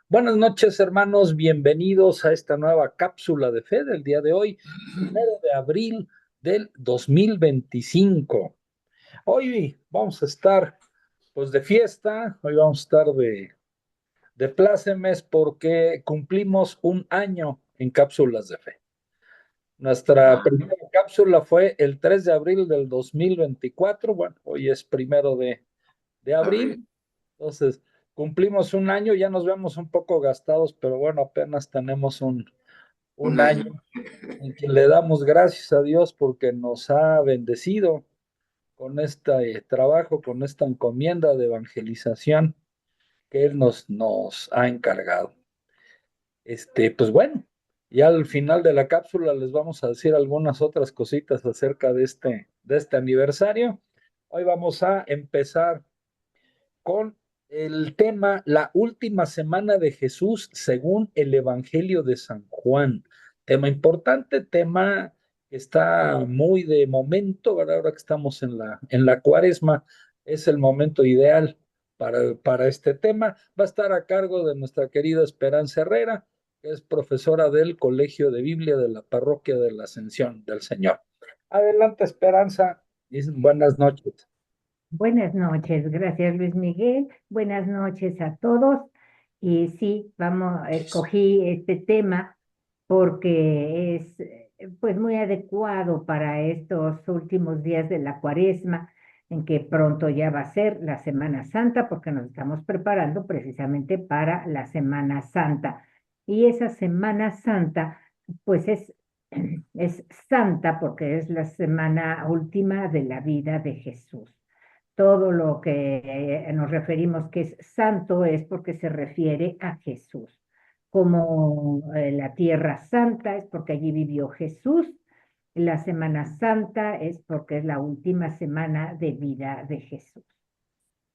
Buenas noches, hermanos. Bienvenidos a esta nueva cápsula de fe del día de hoy, 1 de abril del 2025. Hoy vamos a estar, pues, de fiesta. Hoy vamos a estar de plácemes porque cumplimos un año en cápsulas de fe. Nuestra primera cápsula fue el 3 de abril del 2024. Bueno, hoy es 1 de abril. Entonces, cumplimos un año, ya nos vemos un poco gastados, pero bueno, apenas tenemos un Un año año. en que le damos gracias a Dios porque nos ha bendecido con este trabajo, con esta encomienda de evangelización que Él nos ha encargado. Pues bueno, ya al final de la cápsula les vamos a decir algunas otras cositas acerca de este aniversario. Hoy vamos a empezar con el tema La última semana de Jesús según el Evangelio de San Juan. Tema importante, tema que está muy de momento, ¿verdad? Ahora que estamos en la cuaresma, es el momento ideal para este tema. Va a estar a cargo de nuestra querida Esperanza Herrera, que es profesora del Colegio de Biblia de la Parroquia de la Ascensión del Señor. Adelante, Esperanza, y buenas noches. Buenas noches, gracias Luis Miguel. Buenas noches a todos. Y sí, escogí este tema porque es pues muy adecuado para estos últimos días de la Cuaresma, en que pronto ya va a ser la Semana Santa, porque nos estamos preparando precisamente para la Semana Santa. Y esa Semana Santa, pues es santa porque es la semana última de la vida de Jesús. Todo lo que nos referimos que es santo es porque se refiere a Jesús. Como la tierra santa es porque allí vivió Jesús, la Semana Santa es porque es la última semana de vida de Jesús.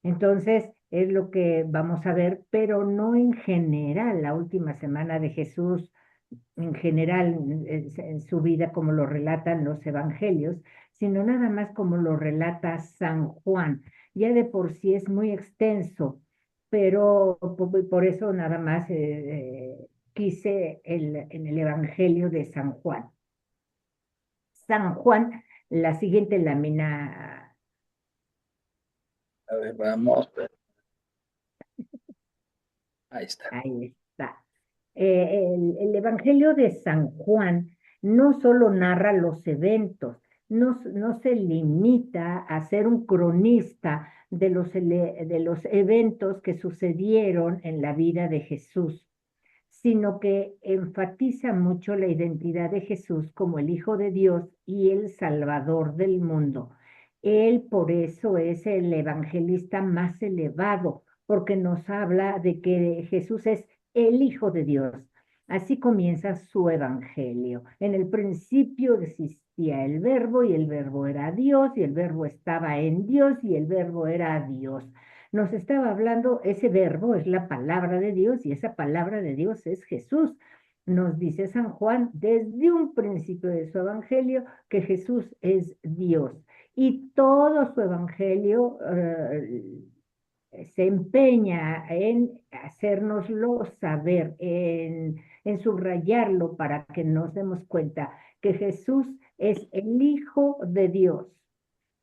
Entonces, es lo que vamos a ver, pero no en general, la última semana de Jesús, en general, en su vida, como lo relatan los evangelios, sino nada más como lo relata San Juan. Ya de por sí es muy extenso, pero por eso nada más quise en el evangelio de San Juan. San Juan, la siguiente lámina, A ver, vamos. Ahí está. ahí está. El Evangelio de San Juan no solo narra los eventos, no se limita a ser un cronista de los eventos que sucedieron en la vida de Jesús, sino que enfatiza mucho la identidad de Jesús como el Hijo de Dios y el Salvador del mundo. Él por eso es el evangelista más elevado, porque nos habla de que Jesús es el Hijo de Dios. Así comienza su evangelio. En el principio existía el verbo y el verbo era Dios y el verbo estaba en Dios y el verbo era Dios. Nos estaba hablando, ese verbo es la palabra de Dios y esa palabra de Dios es Jesús. Nos dice San Juan desde un principio de su evangelio que Jesús es Dios y todo su evangelio se empeña en hacérnoslo saber, en subrayarlo para que nos demos cuenta que Jesús es el Hijo de Dios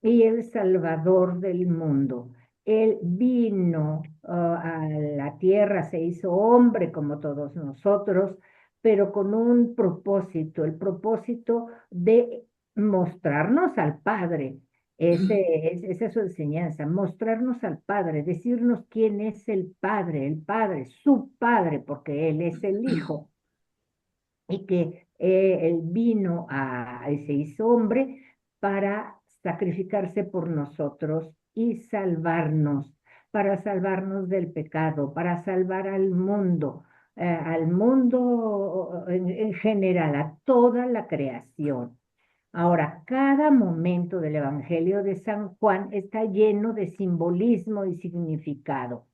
y el Salvador del mundo. Él vino a la tierra, se hizo hombre como todos nosotros, pero con un propósito, el propósito de mostrarnos al Padre. Esa es su enseñanza, mostrarnos al Padre, decirnos quién es el Padre, su Padre, porque Él es el Hijo y que él vino y se hizo hombre para sacrificarse por nosotros y salvarnos, para salvarnos del pecado, para salvar al mundo en general, a toda la creación. Ahora, cada momento del Evangelio de San Juan está lleno de simbolismo y significado.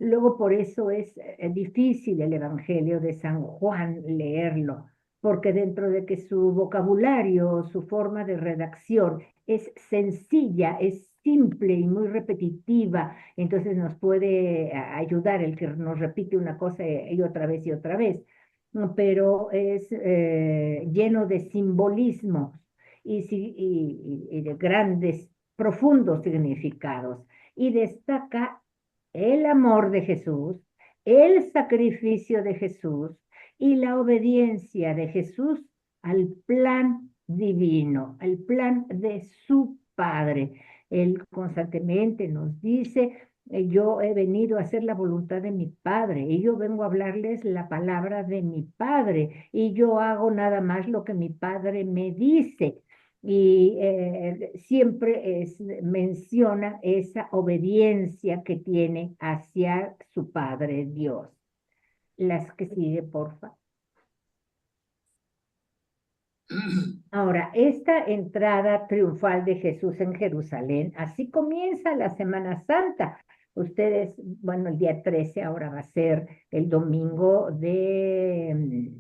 Luego, por eso es difícil el Evangelio de San Juan leerlo, porque dentro de que su vocabulario, su forma de redacción es sencilla, es simple y muy repetitiva, entonces nos puede ayudar el que nos repite una cosa y otra vez y otra vez, ¿no? Pero es lleno de simbolismos y de grandes, profundos significados. Y destaca el amor de Jesús, el sacrificio de Jesús y la obediencia de Jesús al plan divino, al plan de su Padre. Él constantemente nos dice, yo he venido a hacer la voluntad de mi Padre y yo vengo a hablarles la palabra de mi Padre y yo hago nada más lo que mi Padre me dice. Y siempre menciona esa obediencia que tiene hacia su Padre Dios. Las que sigue, porfa. Ahora, esta entrada triunfal de Jesús en Jerusalén, así comienza la Semana Santa. Ustedes, bueno, el día 13 ahora va a ser el domingo de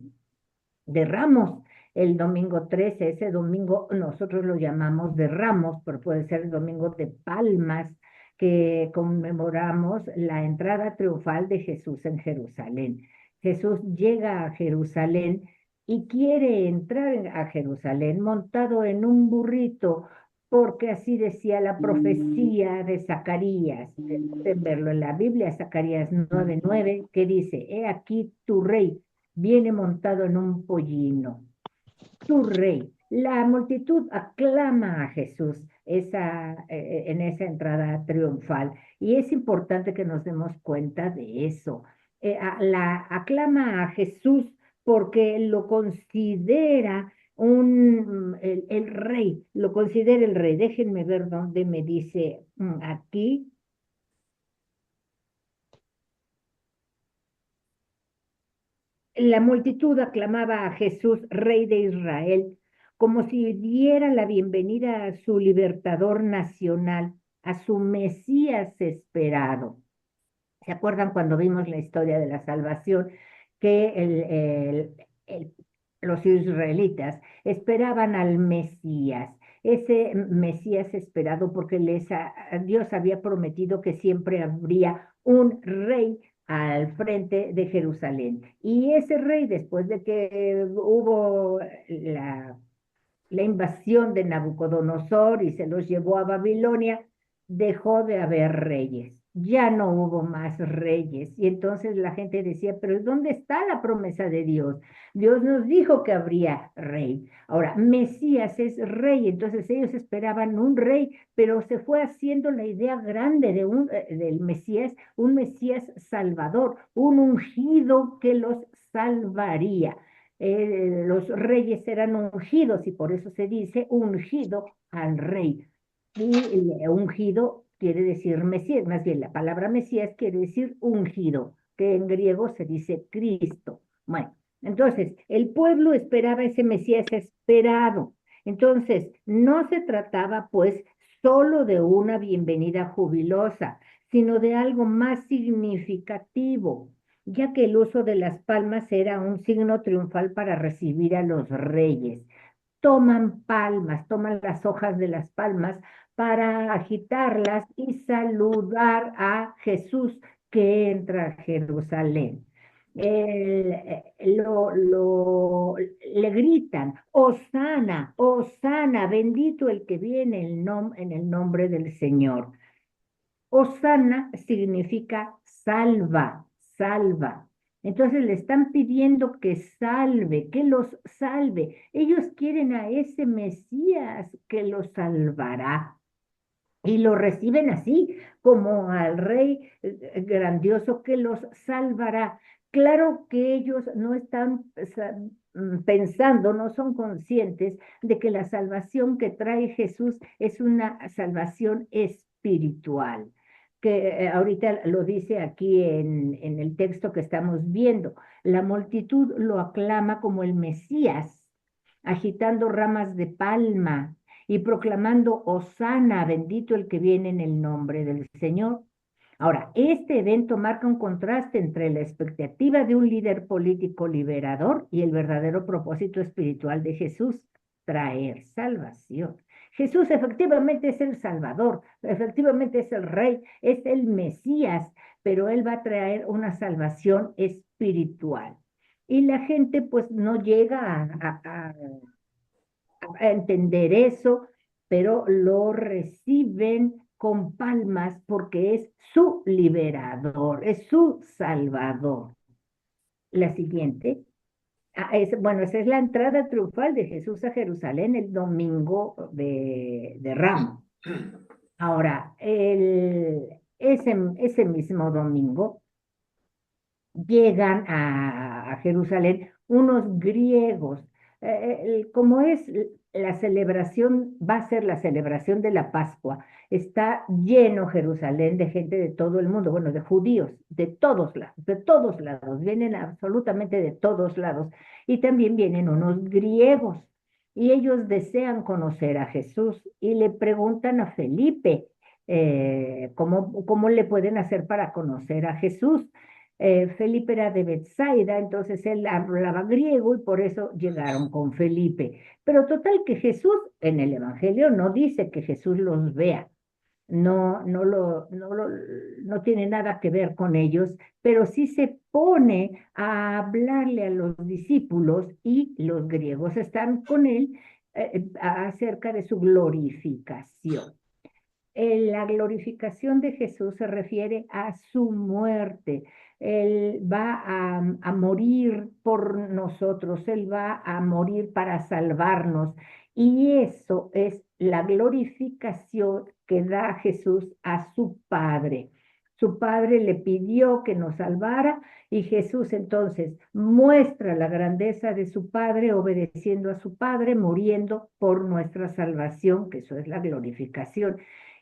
Ramos. El domingo 13, ese domingo nosotros lo llamamos de Ramos, pero puede ser el domingo de Palmas, que conmemoramos la entrada triunfal de Jesús en Jerusalén. Jesús llega a Jerusalén y quiere entrar a Jerusalén montado en un burrito, porque así decía la profecía de Zacarías. Pueden verlo en la Biblia, Zacarías 9:9, que dice, he aquí tu rey viene montado en un pollino, tu rey. La multitud aclama a Jesús en esa entrada triunfal y es importante que nos demos cuenta de eso. La aclama a Jesús porque lo considera el rey, lo considera el rey. Déjenme ver dónde me dice aquí. La multitud aclamaba a Jesús, Rey de Israel, como si diera la bienvenida a su libertador nacional, a su Mesías esperado. ¿Se acuerdan cuando vimos la historia de la salvación que los israelitas esperaban al Mesías? Ese Mesías esperado porque Dios había prometido que siempre habría un rey al frente de Jerusalén. Y ese rey, después de que hubo la invasión de Nabucodonosor y se los llevó a Babilonia, dejó de haber reyes. Ya no hubo más reyes. Y entonces la gente decía, pero ¿dónde está la promesa de Dios? Dios nos dijo que habría rey. Ahora, Mesías es rey, entonces ellos esperaban un rey, pero se fue haciendo la idea grande del Mesías, un Mesías salvador, un ungido que los salvaría. Los reyes eran ungidos y por eso se dice ungido al rey. Y ungido quiere decir Mesías, más bien la palabra Mesías quiere decir ungido, que en griego se dice Cristo. Bueno, entonces el pueblo esperaba ese Mesías esperado. Entonces, no se trataba pues solo de una bienvenida jubilosa, sino de algo más significativo, ya que el uso de las palmas era un signo triunfal para recibir a los reyes. Toman palmas, toman las hojas de las palmas para agitarlas y saludar a Jesús que entra a Jerusalén. Le gritan, Hosana, Hosana, bendito el que viene en el nombre del Señor. Hosana significa salva, salva. Entonces le están pidiendo que salve, que los salve. Ellos quieren a ese Mesías que los salvará. Y lo reciben así, como al Rey grandioso que los salvará. Claro que ellos no están pensando, no son conscientes de que la salvación que trae Jesús es una salvación espiritual, que ahorita lo dice aquí en el texto que estamos viendo. La multitud lo aclama como el Mesías, agitando ramas de palma y proclamando Hosana, bendito el que viene en el nombre del Señor. Ahora, este evento marca un contraste entre la expectativa de un líder político liberador y el verdadero propósito espiritual de Jesús, traer salvación. Jesús efectivamente es el Salvador, efectivamente es el Rey, es el Mesías, pero Él va a traer una salvación espiritual. Y la gente pues no llega a entender eso, pero lo reciben con palmas porque es su liberador, es su salvador. La siguiente, bueno, esa es la entrada triunfal de Jesús a Jerusalén el domingo de Ramos. Ahora, ese mismo domingo llegan a Jerusalén unos griegos. Como es la celebración, va a ser la celebración de la Pascua, está lleno Jerusalén de gente de todo el mundo, bueno, de judíos, de todos lados, vienen absolutamente de todos lados. Y también vienen unos griegos. Y ellos desean conocer a Jesús y le preguntan a Felipe, cómo le pueden hacer para conocer a Jesús. Felipe era de Bethsaida, entonces él hablaba griego y por eso llegaron con Felipe. Pero total que Jesús en el Evangelio no dice que Jesús los vea, no tiene nada que ver con ellos, pero sí se pone a hablarle a los discípulos y los griegos están con él acerca de su glorificación. La glorificación de Jesús se refiere a su muerte. Él va a morir por nosotros, Él va a morir para salvarnos. Y eso es la glorificación que da Jesús a su Padre. Su Padre le pidió que nos salvara y Jesús entonces muestra la grandeza de su Padre obedeciendo a su Padre, muriendo por nuestra salvación, que eso es la glorificación.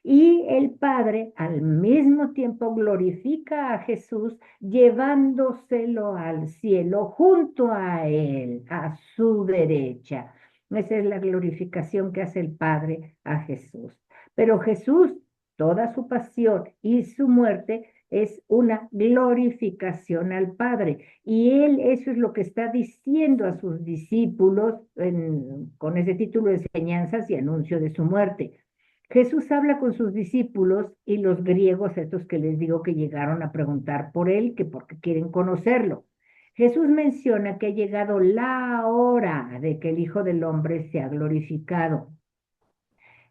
Y el Padre al mismo tiempo glorifica a Jesús llevándoselo al cielo junto a Él, a su derecha. Esa es la glorificación que hace el Padre a Jesús. Pero Jesús, toda su pasión y su muerte es una glorificación al Padre. Y Él eso es lo que está diciendo a sus discípulos con ese título de enseñanzas y anuncio de su muerte. Jesús habla con sus discípulos y los griegos, estos que les digo que llegaron a preguntar por él, que porque quieren conocerlo. Jesús menciona que ha llegado la hora de que el Hijo del Hombre sea glorificado.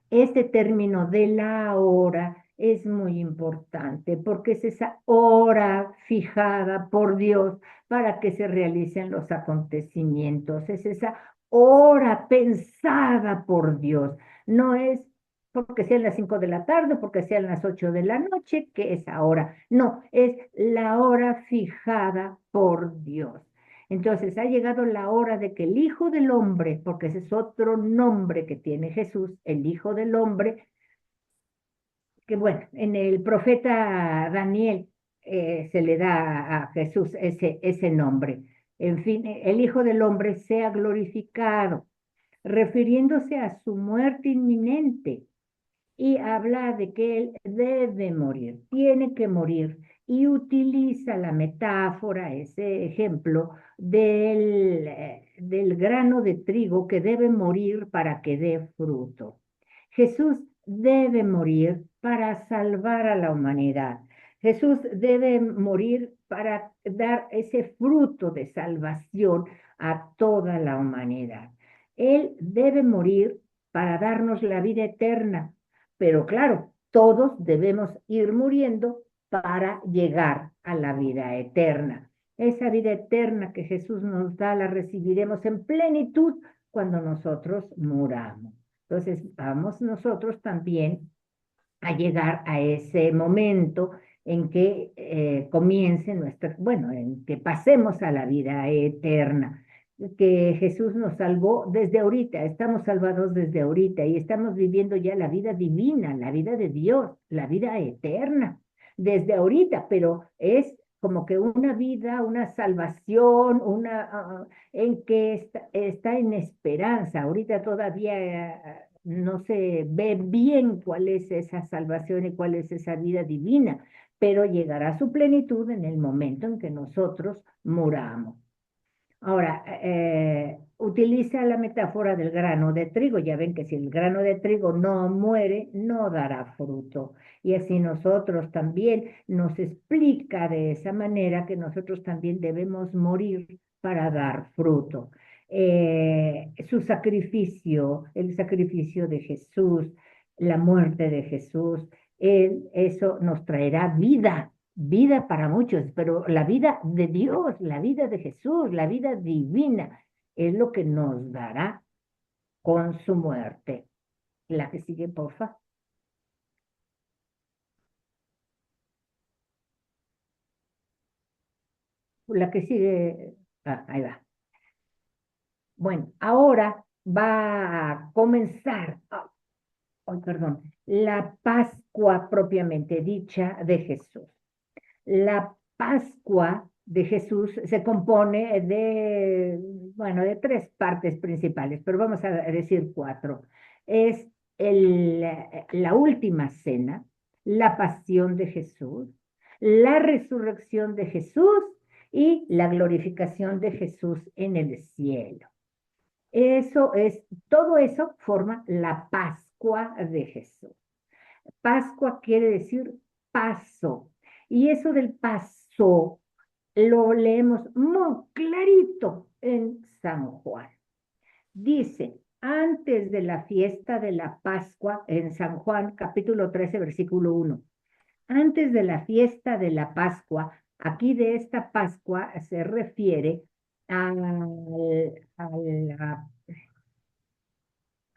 Este término de la hora es muy importante porque es esa hora fijada por Dios para que se realicen los acontecimientos. Es esa hora pensada por Dios. No es porque sean las 5 de la tarde, porque sean las 8 de la noche, que es ahora. No, es la hora fijada por Dios. Entonces ha llegado la hora de que el Hijo del Hombre, porque ese es otro nombre que tiene Jesús, el Hijo del Hombre, que bueno, en el profeta Daniel se le da a Jesús ese nombre. En fin, el Hijo del Hombre sea glorificado, refiriéndose a su muerte inminente y habla de que él debe morir, tiene que morir y utiliza la metáfora, ese ejemplo del grano de trigo que debe morir para que dé fruto. Jesús debe morir para salvar a la humanidad. Jesús debe morir para dar ese fruto de salvación a toda la humanidad. Él debe morir para darnos la vida eterna, pero claro, todos debemos ir muriendo para llegar a la vida eterna. Esa vida eterna que Jesús nos da la recibiremos en plenitud cuando nosotros muramos. Entonces, vamos nosotros también a llegar a ese momento en que comience nuestra, bueno, en que pasemos a la vida eterna, que Jesús nos salvó desde ahorita, estamos salvados desde ahorita y estamos viviendo ya la vida divina, la vida de Dios, la vida eterna, desde ahorita, pero es como que una vida, una salvación, en que está en esperanza. Ahorita todavía no se ve bien cuál es esa salvación y cuál es esa vida divina, pero llegará a su plenitud en el momento en que nosotros muramos. Ahora, utiliza la metáfora del grano de trigo. Ya ven que si el grano de trigo no muere, no dará fruto. Y así nosotros también nos explica de esa manera que nosotros también debemos morir para dar fruto. Su sacrificio, el sacrificio de Jesús, la muerte de Jesús, eso nos traerá vida, vida para muchos, pero la vida de Dios, la vida de Jesús, la vida divina, es lo que nos dará con su muerte. La que sigue, porfa. La que sigue, ahí va. Bueno, ahora va a comenzar, ay, perdón, la Pascua propiamente dicha de Jesús. La Pascua de Jesús se compone de, bueno, de tres partes principales, pero vamos a decir cuatro. Es la última cena, la pasión de Jesús, la resurrección de Jesús y la glorificación de Jesús en el cielo. Eso es, todo eso forma la Pascua de Jesús. Pascua quiere decir paso. Y eso del paso lo leemos muy clarito en San Juan. Dice, antes de la fiesta de la Pascua, en San Juan capítulo 13, versículo 1, antes de la fiesta de la Pascua, aquí de esta Pascua se refiere a,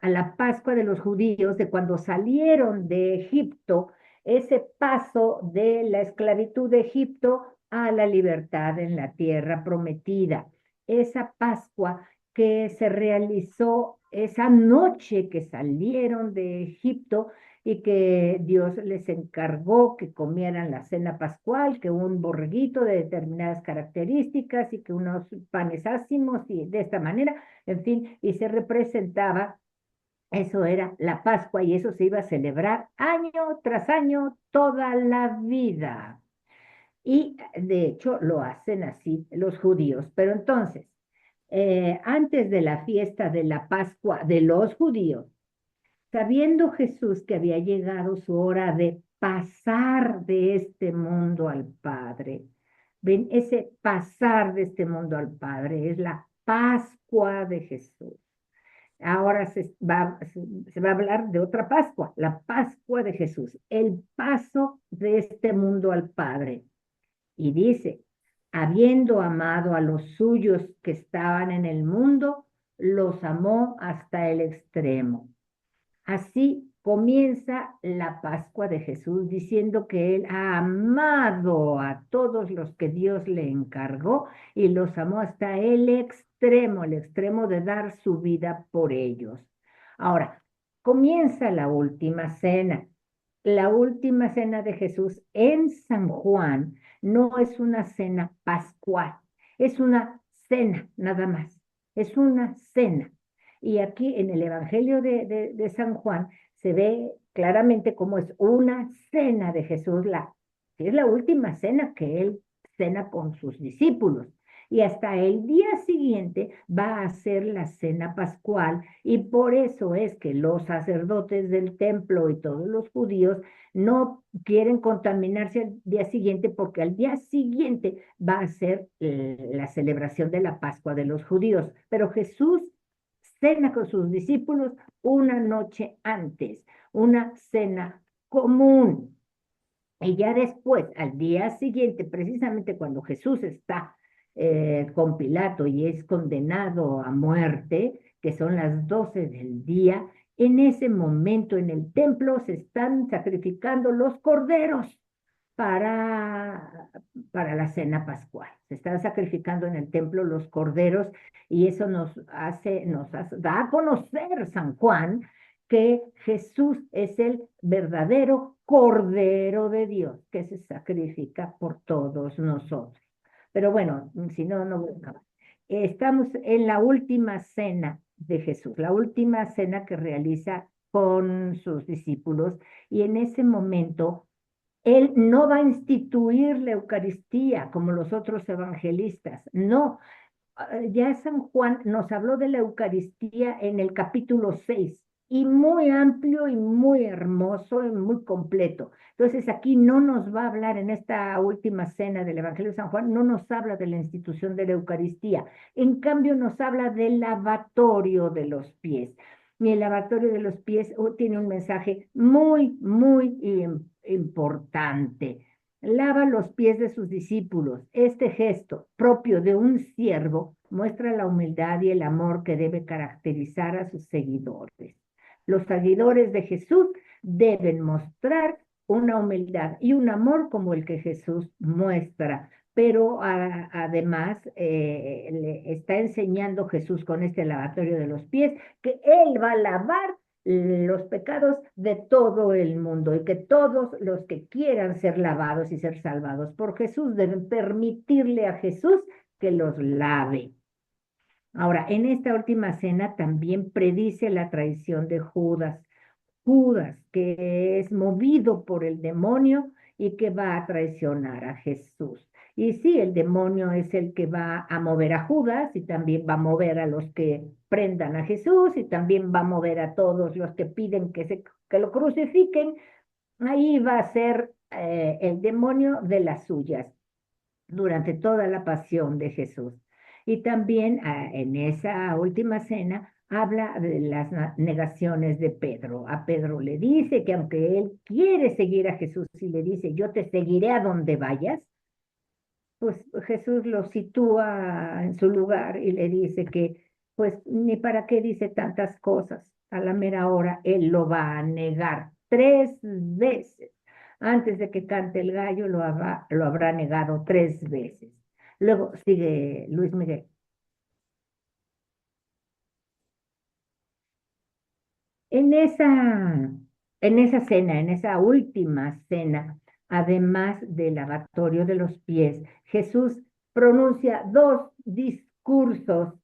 a la Pascua de los judíos, de cuando salieron de Egipto, ese paso de la esclavitud de Egipto a la libertad en la tierra prometida. Esa Pascua que se realizó esa noche que salieron de Egipto y que Dios les encargó que comieran la cena pascual, que un borreguito de determinadas características y que unos panes ácimos y de esta manera, en fin, y se representaba eso era la Pascua y eso se iba a celebrar año tras año toda la vida. Y de hecho lo hacen así los judíos. Pero entonces, antes de la fiesta de la Pascua de los judíos, sabiendo Jesús que había llegado su hora de pasar de este mundo al Padre, ven, ese pasar de este mundo al Padre es la Pascua de Jesús. Ahora se va a hablar de otra Pascua, la Pascua de Jesús, el paso de este mundo al Padre. Y dice, habiendo amado a los suyos que estaban en el mundo, los amó hasta el extremo. Así comienza la Pascua de Jesús diciendo que Él ha amado a todos los que Dios le encargó y los amó hasta el extremo de dar su vida por ellos. Ahora, comienza la última cena. La última cena de Jesús en San Juan no es una cena pascual, es una cena nada más, es una cena. Y aquí en el Evangelio de San Juan se ve claramente cómo es una cena de Jesús, que es la última cena que él cena con sus discípulos. Y hasta el día siguiente va a ser la cena pascual y por eso es que los sacerdotes del templo y todos los judíos no quieren contaminarse al día siguiente porque al día siguiente va a ser la celebración de la Pascua de los judíos. Pero Jesús cena con sus discípulos una noche antes, una cena común. Y ya después, al día siguiente, precisamente cuando Jesús está con Pilato y es condenado a muerte, que son las 12 del día, en ese momento en el templo se están sacrificando los corderos para, para la cena pascual. Se están sacrificando en el templo los corderos y eso da a conocer San Juan que Jesús es el verdadero Cordero de Dios que se sacrifica por todos nosotros. Pero bueno, si no, no voy a acabar. Estamos en la última cena de Jesús, la última cena que realiza con sus discípulos y en ese momento él no va a instituir la Eucaristía como los otros evangelistas, no, ya San Juan nos habló de la Eucaristía en el capítulo 6 y muy amplio y muy hermoso y muy completo. Entonces aquí no nos va a hablar en esta última cena del Evangelio de San Juan, no nos habla de la institución de la Eucaristía. En cambio nos habla del lavatorio de los pies. Y el lavatorio de los pies tiene un mensaje muy, muy importante. Lava los pies de sus discípulos. Este gesto, propio de un siervo, muestra la humildad y el amor que debe caracterizar a sus seguidores. Los seguidores de Jesús deben mostrar una humildad y un amor como el que Jesús muestra, pero además le está enseñando Jesús con este lavatorio de los pies que Él va a lavar los pecados de todo el mundo y que todos los que quieran ser lavados y ser salvados por Jesús deben permitirle a Jesús que los lave. Ahora, en esta última cena también predice la traición de Judas. Judas, que es movido por el demonio y que va a traicionar a Jesús. Y sí, el demonio es el que va a mover a Judas y también va a mover a los que prendan a Jesús y también va a mover a todos los que piden que lo crucifiquen. Ahí va a ser el demonio de las suyas durante toda la pasión de Jesús. Y también en esa última cena habla de las negaciones de Pedro. A Pedro le dice que aunque él quiere seguir a Jesús y le dice, yo te seguiré a donde vayas, pues Jesús lo sitúa en su lugar y le dice que, pues, ni para qué dice tantas cosas. A la mera hora, él lo va a negar 3 veces. Antes de que cante el gallo, lo habrá negado 3 veces. Luego sigue Luis Miguel. En esa, en esa cena, en esa última cena, además del lavatorio de los pies, Jesús pronuncia 2 discursos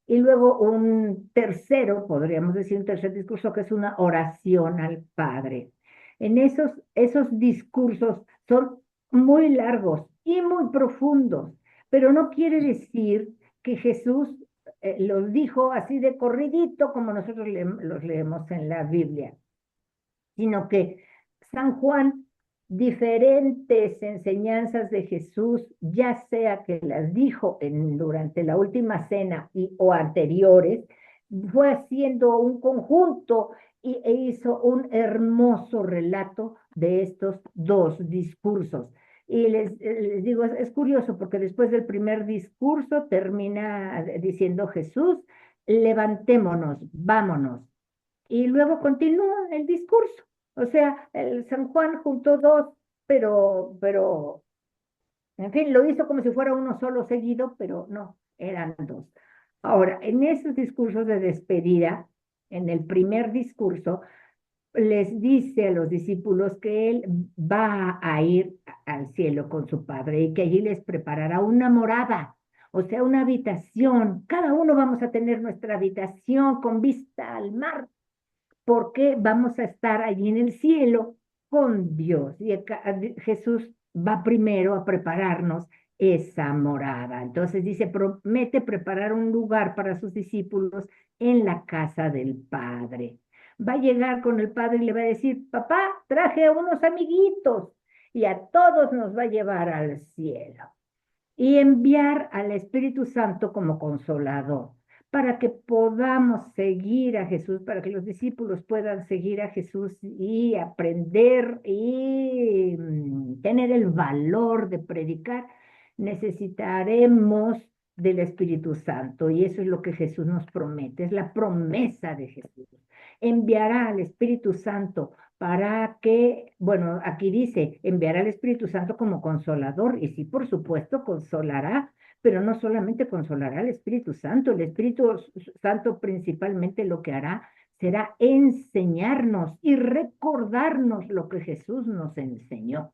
y luego un tercero, podríamos decir un tercer discurso, que es una oración al Padre. En esos discursos son muy largos y muy profundos, pero no quiere decir que Jesús los dijo así de corridito como nosotros los leemos en la Biblia, sino que San Juan, diferentes enseñanzas de Jesús, ya sea que las dijo durante la última cena o anteriores, fue haciendo un conjunto e hizo un hermoso relato de estos 2 discursos. Y les digo, es curioso porque después del primer discurso termina diciendo Jesús, levantémonos, vámonos. Y luego continúa el discurso. O sea, el San Juan juntó dos, pero, en fin, lo hizo como si fuera uno solo seguido, pero no, eran dos. Ahora, en esos discursos de despedida, en el primer discurso, les dice a los discípulos que él va a ir al cielo con su padre y que allí les preparará una morada, o sea, una habitación. Cada uno vamos a tener nuestra habitación con vista al mar porque vamos a estar allí en el cielo con Dios. Y Jesús va primero a prepararnos esa morada. Entonces dice, promete preparar un lugar para sus discípulos en la casa del Padre. Va a llegar con el Padre y le va a decir, papá, traje a unos amiguitos y a todos nos va a llevar al cielo y enviar al Espíritu Santo como consolador, para que podamos seguir a Jesús, para que los discípulos puedan seguir a Jesús y aprender y tener el valor de predicar, necesitaremos del Espíritu Santo. Y eso es lo que Jesús nos promete, es la promesa de Jesús. Enviará al Espíritu Santo para que, bueno, aquí dice, enviará al Espíritu Santo como consolador, y sí, por supuesto, consolará, pero no solamente consolará al Espíritu Santo, el Espíritu Santo principalmente lo que hará será enseñarnos y recordarnos lo que Jesús nos enseñó.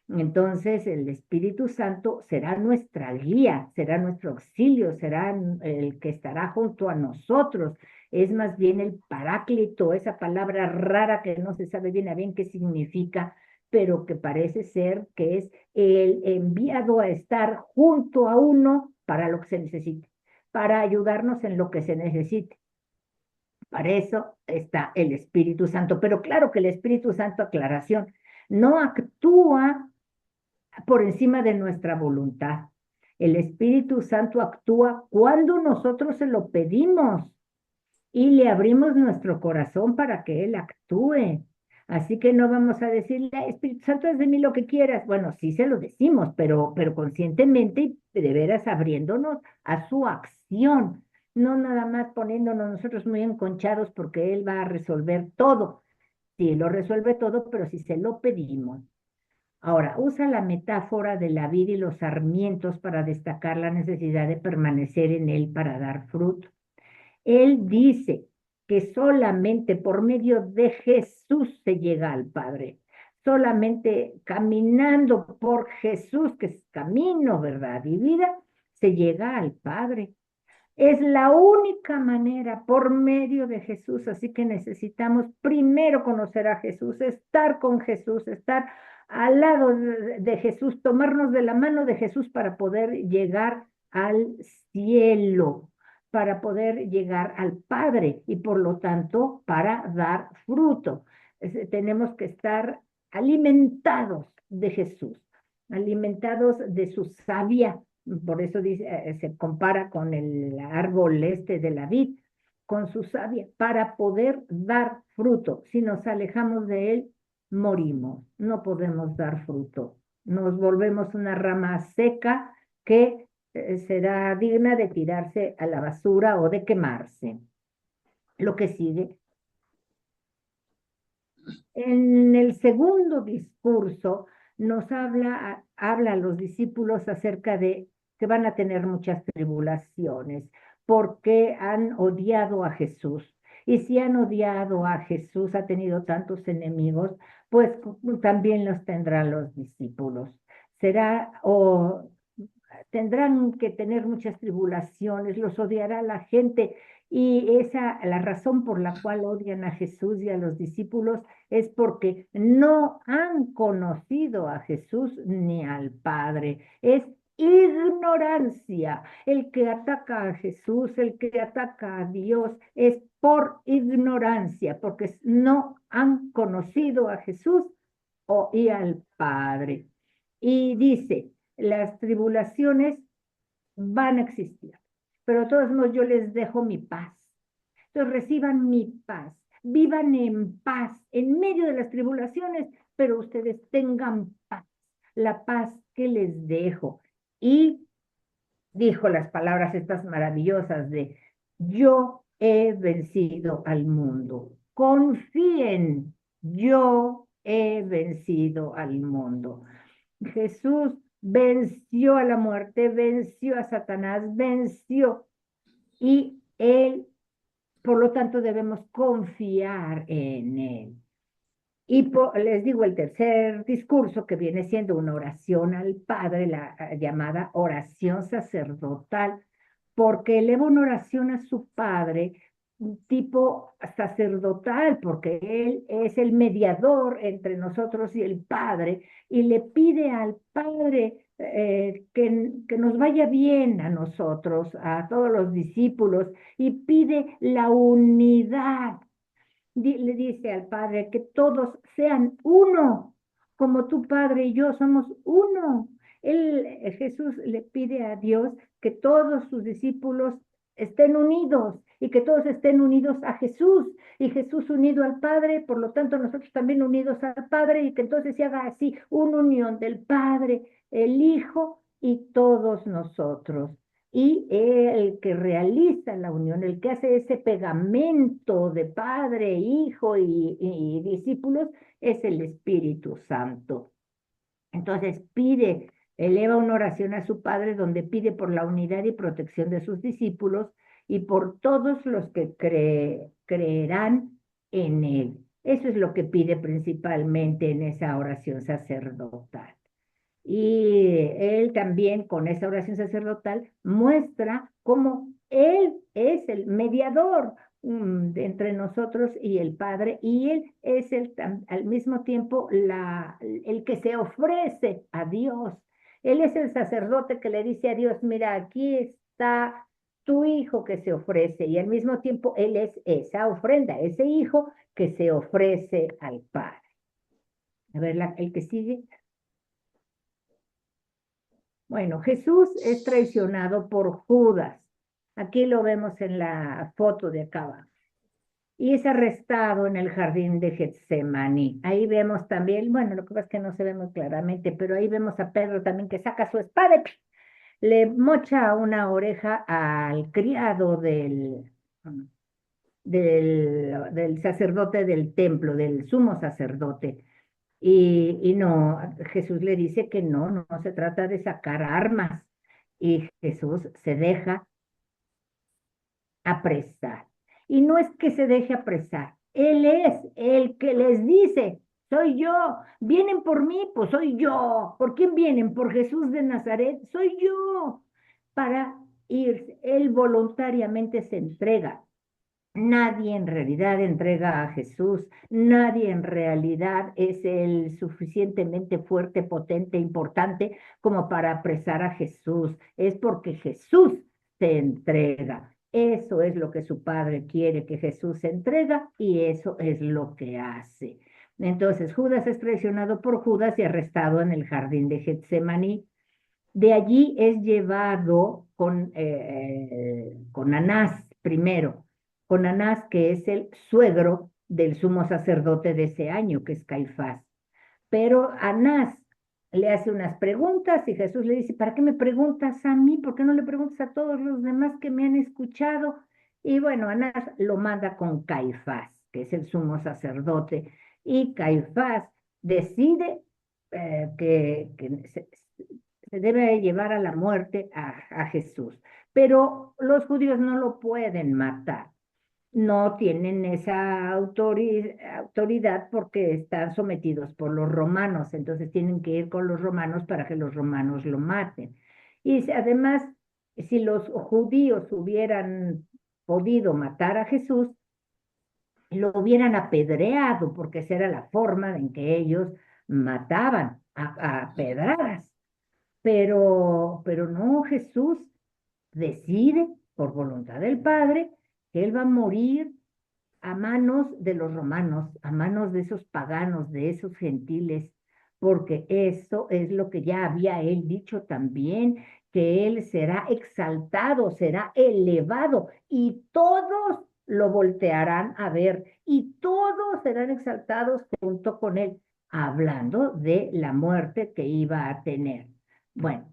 Entonces el Espíritu Santo será nuestra guía, será nuestro auxilio, será el que estará junto a nosotros. Es más bien el paráclito, esa palabra rara que no se sabe bien a bien qué significa, pero que parece ser que es el enviado a estar junto a uno para lo que se necesite. para ayudarnos en lo que se necesite. Para eso está el Espíritu Santo. Pero claro que el Espíritu Santo, aclaración, no actúa por encima de nuestra voluntad. El Espíritu Santo actúa cuando nosotros se lo pedimos y le abrimos nuestro corazón para que Él actúe. Así que no vamos a decirle, Espíritu Santo, haz de mí lo que quieras. Bueno, sí se lo decimos, pero conscientemente y de veras abriéndonos a su acción, no nada más poniéndonos nosotros muy enconchados porque Él va a resolver todo. Sí, lo resuelve todo, pero si se lo pedimos. Ahora, usa la metáfora de la vid y los sarmientos para destacar la necesidad de permanecer en él para dar fruto. Él dice que solamente por medio de Jesús se llega al Padre. Solamente caminando por Jesús, que es camino, verdad y vida, se llega al Padre. Es la única manera por medio de Jesús, así que necesitamos primero conocer a Jesús, estar con Jesús, estar al lado de Jesús, tomarnos de la mano de Jesús para poder llegar al cielo, para poder llegar al Padre y por lo tanto para dar fruto. Tenemos que estar alimentados de Jesús, alimentados de su savia. Por eso dice, se compara con el árbol este de la vid, con su savia, para poder dar fruto. Si nos alejamos de él, morimos, no podemos dar fruto. Nos volvemos una rama seca que será digna de tirarse a la basura o de quemarse. Lo que sigue. En el segundo discurso nos habla a los discípulos acerca de que van a tener muchas tribulaciones porque han odiado a Jesús. Y si han odiado a Jesús, ha tenido tantos enemigos, pues también los tendrán los discípulos. Será o tendrán que tener muchas tribulaciones, los odiará la gente. Y la razón por la cual odian a Jesús y a los discípulos es porque no han conocido a Jesús ni al Padre. Es ignorancia. El que ataca a Jesús, el que ataca a Dios, es por ignorancia, porque no han conocido a Jesús y al Padre. Y dice, las tribulaciones van a existir, pero de todos modos yo les dejo mi paz. Entonces reciban mi paz, vivan en paz en medio de las tribulaciones, pero ustedes tengan paz, la paz que les dejo. Y dijo las palabras estas maravillosas de, yo he vencido al mundo. Confíen, yo he vencido al mundo. Jesús venció a la muerte, venció a Satanás, venció y él, por lo tanto, debemos confiar en él. Y les digo, el tercer discurso, que viene siendo una oración al Padre, la llamada oración sacerdotal, porque eleva una oración a su Padre, un tipo sacerdotal, porque Él es el mediador entre nosotros y el Padre, y le pide al Padre que nos vaya bien a nosotros, a todos los discípulos, y pide la unidad. Le dice al Padre que todos sean uno, como tu Padre y yo somos uno. Jesús le pide a Dios que todos sus discípulos estén unidos y que todos estén unidos a Jesús y Jesús unido al Padre, por lo tanto nosotros también unidos al Padre y que entonces se haga así una unión del Padre, el Hijo y todos nosotros. Y el que realiza la unión, el que hace ese pegamento de Padre, Hijo y discípulos, es el Espíritu Santo. Entonces eleva una oración a su Padre donde pide por la unidad y protección de sus discípulos y por todos los que creerán en Él. Eso es lo que pide principalmente en esa oración sacerdotal. Y él también con esa oración sacerdotal muestra cómo él es el mediador entre nosotros y el Padre, y él es al mismo tiempo el que se ofrece a Dios. Él es el sacerdote que le dice a Dios, mira, aquí está tu hijo que se ofrece y al mismo tiempo Él es esa ofrenda, ese hijo que se ofrece al Padre. A ver, el que sigue. Bueno, Jesús es traicionado por Judas. Aquí lo vemos en la foto de acá abajo. Y es arrestado en el jardín de Getsemaní. Ahí vemos también, bueno, lo que pasa es que no se ve muy claramente, pero ahí vemos a Pedro también que saca su espada y le mocha una oreja al criado del sacerdote del templo, del sumo sacerdote. Y no, Jesús le dice que no se trata de sacar armas. Y Jesús se deja apresar. Y no es que se deje apresar, Él es el que les dice, soy yo, vienen por mí, pues soy yo. ¿Por quién vienen? Por Jesús de Nazaret, soy yo. Para irse, Él voluntariamente se entrega. Nadie en realidad entrega a Jesús, nadie en realidad es el suficientemente fuerte, potente, importante como para apresar a Jesús. Es porque Jesús se entrega. Eso es lo que su Padre quiere, que Jesús se entrega y eso es lo que hace. Entonces Judas es traicionado por Judas y arrestado en el jardín de Getsemaní. De allí es llevado con Anás primero, con Anás que es el suegro del sumo sacerdote de ese año, que es Caifás. Pero Anás le hace unas preguntas y Jesús le dice, ¿para qué me preguntas a mí? ¿Por qué no le preguntas a todos los demás que me han escuchado? Y bueno, Anás lo manda con Caifás, que es el sumo sacerdote, y Caifás decide que se debe llevar a la muerte a Jesús. Pero los judíos no lo pueden matar, no tienen esa autoridad porque están sometidos por los romanos, entonces tienen que ir con los romanos para que los romanos lo maten. Y además, si los judíos hubieran podido matar a Jesús, lo hubieran apedreado, porque esa era la forma en que ellos mataban a pedradas. Pero no, Jesús decide por voluntad del Padre que Él va a morir a manos de los romanos, a manos de esos paganos, de esos gentiles, porque eso es lo que ya había Él dicho también, que Él será exaltado, será elevado y todos lo voltearán a ver y todos serán exaltados junto con Él, hablando de la muerte que iba a tener. Bueno,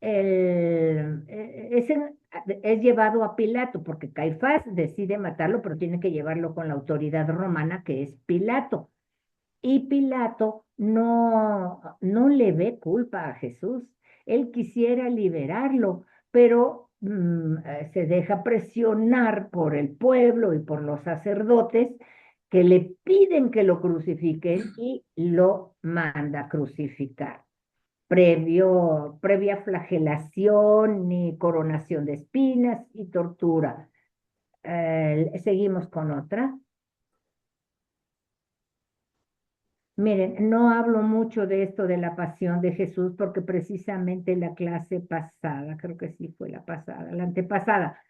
ese es llevado a Pilato, porque Caifás decide matarlo, pero tiene que llevarlo con la autoridad romana, que es Pilato. Y Pilato no le ve culpa a Jesús. Él quisiera liberarlo, pero se deja presionar por el pueblo y por los sacerdotes que le piden que lo crucifiquen y lo manda a crucificar previa flagelación y coronación de espinas y tortura. Seguimos con otra. Miren, no hablo mucho de esto de la pasión de Jesús porque precisamente la clase pasada, creo que sí fue la pasada, la antepasada,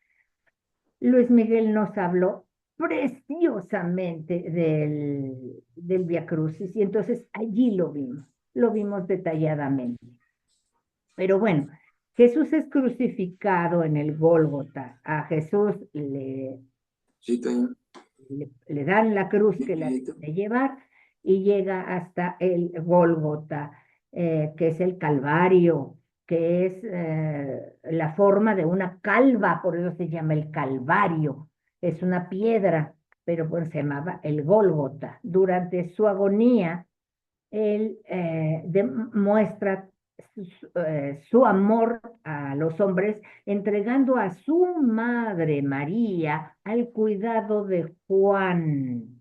Luis Miguel nos habló preciosamente del Via Crucis y entonces allí lo vimos detalladamente. Pero bueno, Jesús es crucificado en el Gólgota. A Jesús le dan la cruz que la de llevar y llega hasta el Gólgota, que es el Calvario, que es la forma de una calva, por eso se llama el Calvario. Es una piedra, pero pues se llamaba el Gólgota. Durante su agonía, él demuestra su amor a los hombres, entregando a su madre María al cuidado de Juan.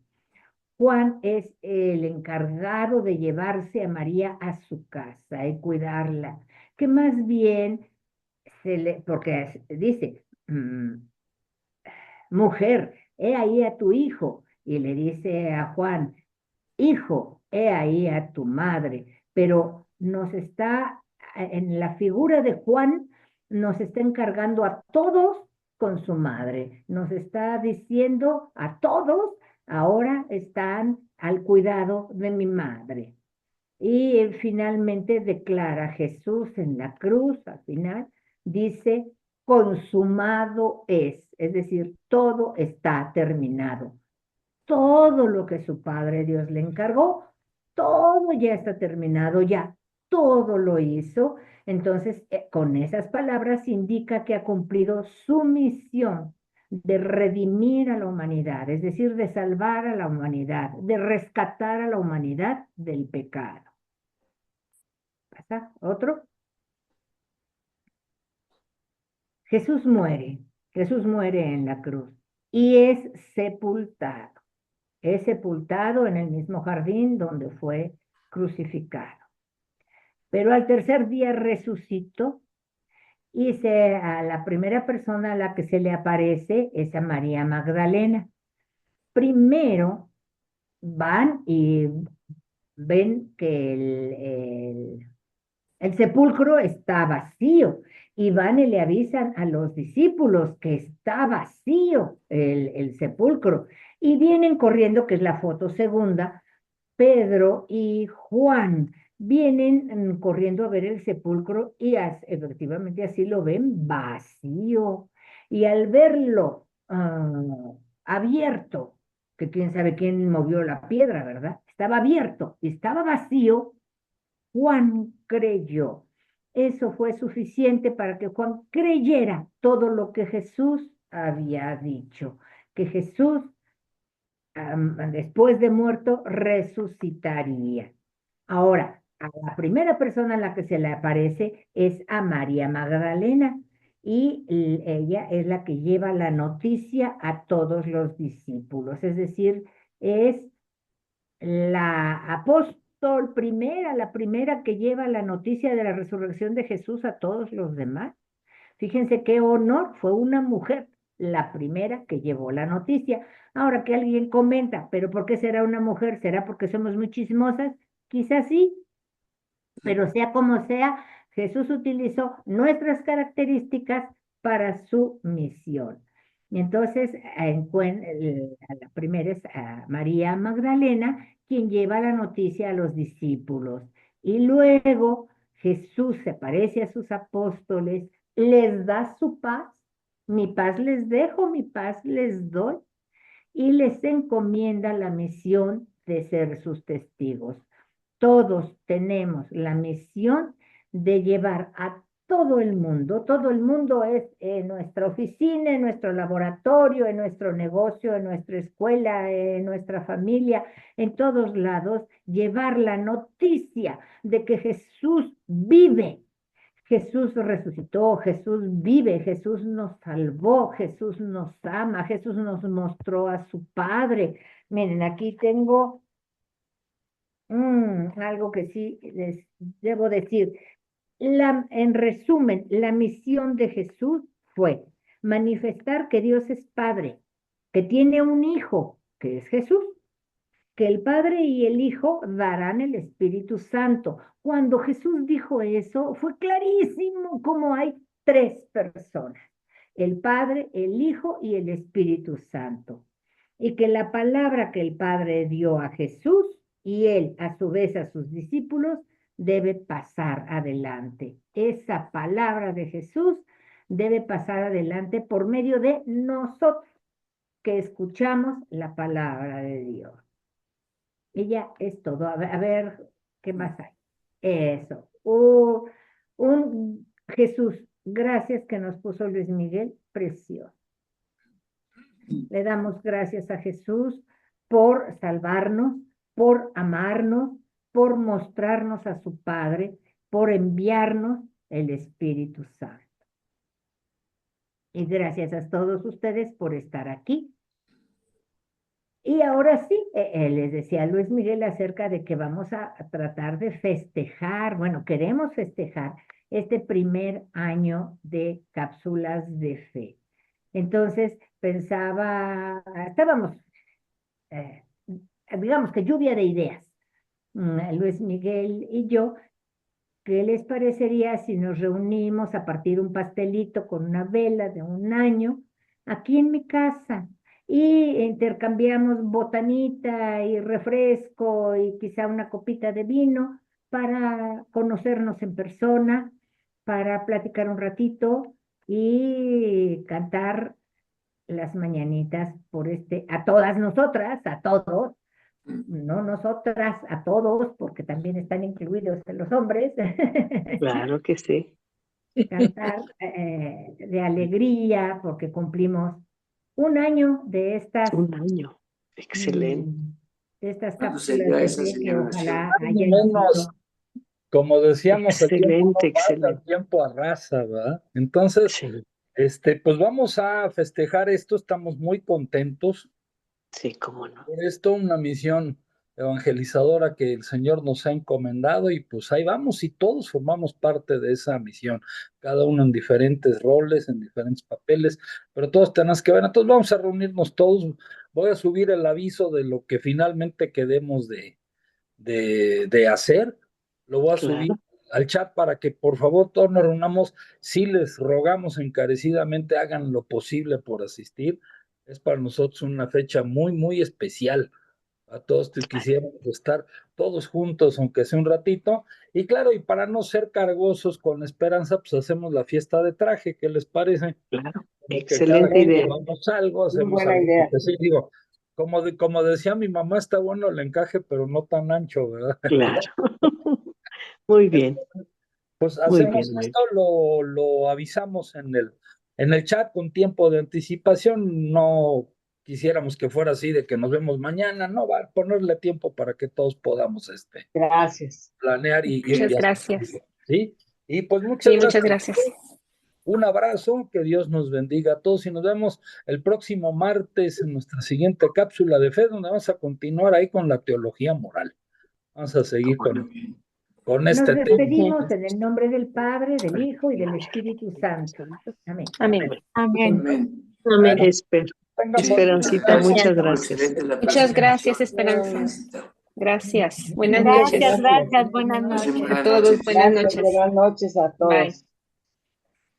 Juan es el encargado de llevarse a María a su casa y cuidarla, que más bien porque dice, mujer, he ahí a tu hijo, y le dice a Juan, hijo, he ahí a tu madre, pero nos está, en la figura de Juan, nos está encargando a todos con su madre. Nos está diciendo a todos, ahora están al cuidado de mi madre. Y finalmente declara Jesús en la cruz, al final, dice, consumado es decir, todo está terminado. Todo lo que su Padre Dios le encargó, todo ya está terminado, ya todo lo hizo. Entonces, con esas palabras indica que ha cumplido su misión de redimir a la humanidad, es decir, de salvar a la humanidad, de rescatar a la humanidad del pecado. ¿Pasa? ¿Otro? Jesús muere en la cruz y sepultado. Es sepultado en el mismo jardín donde fue crucificado. Pero al tercer día resucitó y a la primera persona a la que se le aparece es a María Magdalena. Primero van y ven que el sepulcro está vacío y van y le avisan a los discípulos que está vacío el sepulcro y vienen corriendo, que es la foto segunda. Pedro y Juan vienen corriendo a ver el sepulcro y efectivamente así lo ven vacío. Y al verlo abierto, que quién sabe quién movió la piedra, ¿verdad? Estaba abierto y estaba vacío, Juan creyó. Eso fue suficiente para que Juan creyera todo lo que Jesús había dicho, que Jesús después de muerto resucitaría. Ahora, a la primera persona a la que se le aparece es a María Magdalena y ella es la que lleva la noticia a todos los discípulos, es decir, es la apóstol primera, la primera que lleva la noticia de la resurrección de Jesús a todos los demás. Fíjense qué honor, fue una mujer la primera que llevó la noticia. Ahora que alguien comenta, pero ¿por qué será una mujer? ¿Será porque somos muy chismosas? Quizás sí, pero sea como sea, Jesús utilizó nuestras características para su misión. Y entonces, a la primera es a María Magdalena, quien lleva la noticia a los discípulos. Y luego Jesús se aparece a sus apóstoles, les da su paz. Mi paz les dejo, mi paz les doy. Y les encomienda la misión de ser sus testigos. Todos tenemos la misión de llevar a todo el mundo. Todo el mundo es en nuestra oficina, en nuestro laboratorio, en nuestro negocio, en nuestra escuela, en nuestra familia, en todos lados, llevar la noticia de que Jesús vive. Jesús resucitó, Jesús vive, Jesús nos salvó, Jesús nos ama, Jesús nos mostró a su Padre. Miren, aquí tengo algo que sí les debo decir. En resumen, la misión de Jesús fue manifestar que Dios es Padre, que tiene un Hijo, que es Jesús, que el Padre y el Hijo darán el Espíritu Santo. Cuando Jesús dijo eso, fue clarísimo cómo hay tres personas, el Padre, el Hijo y el Espíritu Santo. Y que la palabra que el Padre dio a Jesús y él a su vez a sus discípulos debe pasar adelante. Esa palabra de Jesús debe pasar adelante por medio de nosotros que escuchamos la palabra de Dios. Y ya es todo. A ver, ¿qué más hay? Eso. Un Jesús, gracias que nos puso Luis Miguel, precioso. Le damos gracias a Jesús por salvarnos, por amarnos, por mostrarnos a su Padre, por enviarnos el Espíritu Santo. Y gracias a todos ustedes por estar aquí. Y ahora sí, les decía Luis Miguel acerca de que vamos a tratar de festejar, bueno, queremos festejar este primer año de cápsulas de fe. Entonces estábamos, eh, digamos que lluvia de ideas, Luis Miguel y yo. ¿Qué les parecería si nos reunimos a partir un pastelito con una vela de un año aquí en mi casa y intercambiamos botanita y refresco y quizá una copita de vino para conocernos en persona, para platicar un ratito y cantar las mañanitas por a todas nosotras, a todos, no nosotras, a todos, porque también están incluidos los hombres, Claro que sí. cantar de alegría, porque cumplimos un año Un año. Excelente. mm, de estas ¿Cuándo cápsulas sería de esa, fe que señora Sio? ojalá hayan Menos, sido. como decíamos, el tiempo no Excelente, pasa, el excelente. tiempo arrasa, ¿verdad? Entonces, Sí, pues vamos a festejar esto, estamos muy contentos. sí, cómo no. Por esto, una misión evangelizadora que el Señor nos ha encomendado y pues ahí vamos y todos formamos parte de esa misión, cada uno en diferentes roles, en diferentes papeles, pero todos tenemos que ver, entonces vamos a reunirnos todos, voy a subir el aviso de lo que finalmente quedemos de hacer, lo voy a subir Claro, al chat para que por favor todos nos reunamos, si les rogamos encarecidamente hagan lo posible por asistir, es para nosotros una fecha muy, muy especial. A todos quisiéramos estar todos juntos, aunque sea un ratito. Y claro, y para no ser cargosos con la esperanza, pues hacemos la fiesta de traje, ¿qué les parece? claro. Como que cada Excelente quien idea. llevamos algo, Muy hacemos buena algo, idea. porque sí, digo, como decía mi mamá, está bueno el encaje, pero no tan ancho, ¿verdad? Claro. Muy bien, Pues muy hacemos bien, muy esto, bien. lo avisamos en el chat con tiempo de anticipación. No quisiéramos que fuera así de que nos vemos mañana, no, va a ponerle tiempo para que todos podamos Gracias. planear y Muchas asistir, gracias. ¿sí? Y pues muchas Sí, muchas gracias. gracias. Un abrazo, que Dios nos bendiga a todos y nos vemos el próximo martes en nuestra siguiente cápsula de fe, donde vamos a continuar ahí con la teología moral. Vamos a seguir Cómo no. con Nos este tema. despedimos en el nombre del Padre, del Hijo y del Espíritu Santo. Amén. Amén. Amén. Amén. Amén. Tengan Muchas Esperancita, gracias. muchas Estuvo gracias. excelente la Muchas gracias, presentación. Esperanza. Gracias. Buenas Muchas noches Gracias, gracias. gracias. Buenas Así, noches. buenas a todos. noches. Buenas Gracias, noches. buenas noches a todos. Bye.